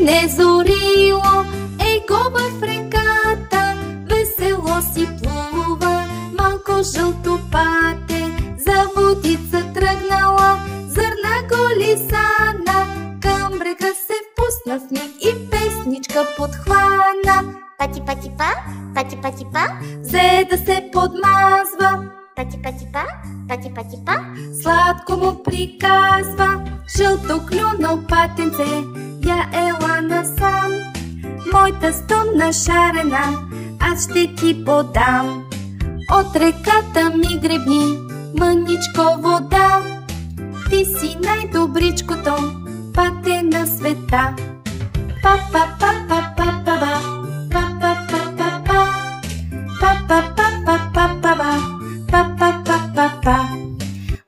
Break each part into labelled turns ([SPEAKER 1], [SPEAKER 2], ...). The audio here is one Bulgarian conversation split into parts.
[SPEAKER 1] сине зорило, го в реката, весело си плува. Малко жълто пате за водица тръгнала, зърна голисана, към брега се впусна в миг и песничка подхвана.
[SPEAKER 2] Пати, пати, па, пати, пати, па,
[SPEAKER 1] взе да се подмазва.
[SPEAKER 2] пати, пати, па, пати, пати, па,
[SPEAKER 1] Сладко му приказва, жълто клюно патенце, я ела насам. Моята стомна шарена, аз ще ти подам. От реката ми гребни, мъничко вода. Ти си най-добричкото пате на света. Па-па-па-па-па-па-ба, па-па-па-па-па, па-па-па-па-па-ба, па-па-па-па-па.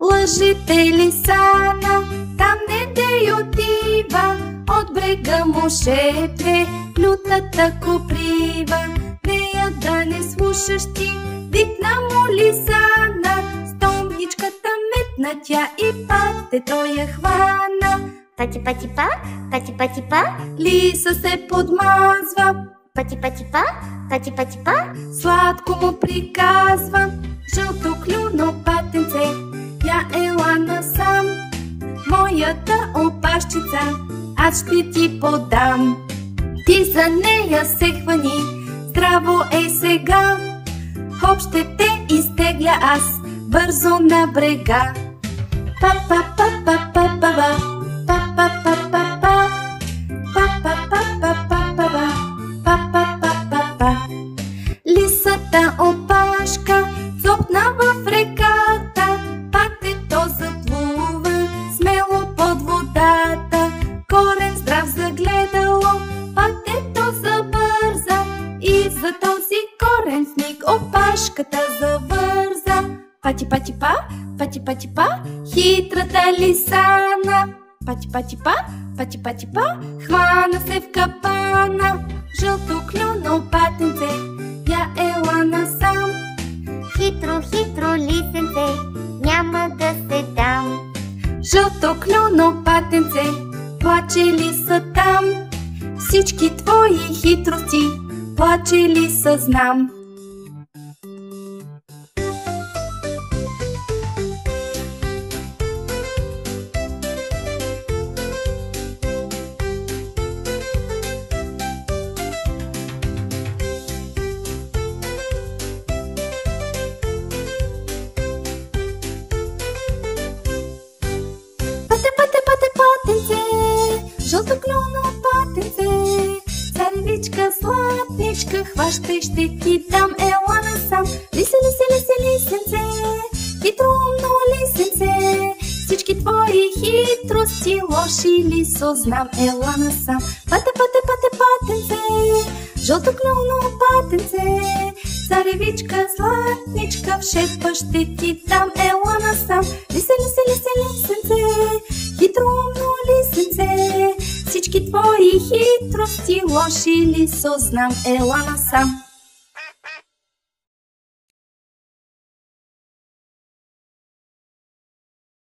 [SPEAKER 1] Лъжите ли сана, там не дей отива, от брега му шепне лютата коприва. Нея да не слушаш ти, викна му лисана, стомничката метна тя и патето я хвана.
[SPEAKER 2] пати, пати, па, пати, пати, па,
[SPEAKER 1] Лиса се подмазва,
[SPEAKER 2] пати, пати, па, пати, пати, па,
[SPEAKER 1] сладко му приказва, жълто клюно патенце, я ела насам. Моята опашчица, аз ще ти подам. Ти за нея се хвани, здраво е сега. Хоп, ще те изтегля аз бързо на брега. Па-па-па-па-па-па-ба, па-па-па-па-па, па-па-па-па-па-ба, па-па-па-па-па. Лисата опашка цопна в реката, патето заплува смело под водата. Корен здрав загледало, патето забърза и за този корен в миг опашката завърза. Пати-пати-па, пати-пати-па, хитрата лисана. Пати-пати-па, пати-пати-па, хвана се в капана. Жълто клюно патенце, я ела насам.
[SPEAKER 2] хитро, хитро лисенце, няма да се дам.
[SPEAKER 1] Жълто клюно патенце, плаче лиса там. Всички твои хитрости, плаче лиса знам. Патенце, жълто клюно патенце, царевичка сладничка, хващай, ще ти дам, ела насам. Лисе, лисе, лисе, лисенце, хитроумно лисенце, всички твои хитрости лоши лисо знам, ела насам. Патенце, жълто клюно патенце, царевичка сладничка, в шепа ще ти дам, ела насам. Лисе, лисе, лисе, лисенце, хитроумно лисенце, всички твои хитрости лоши лисо знам, ела насам.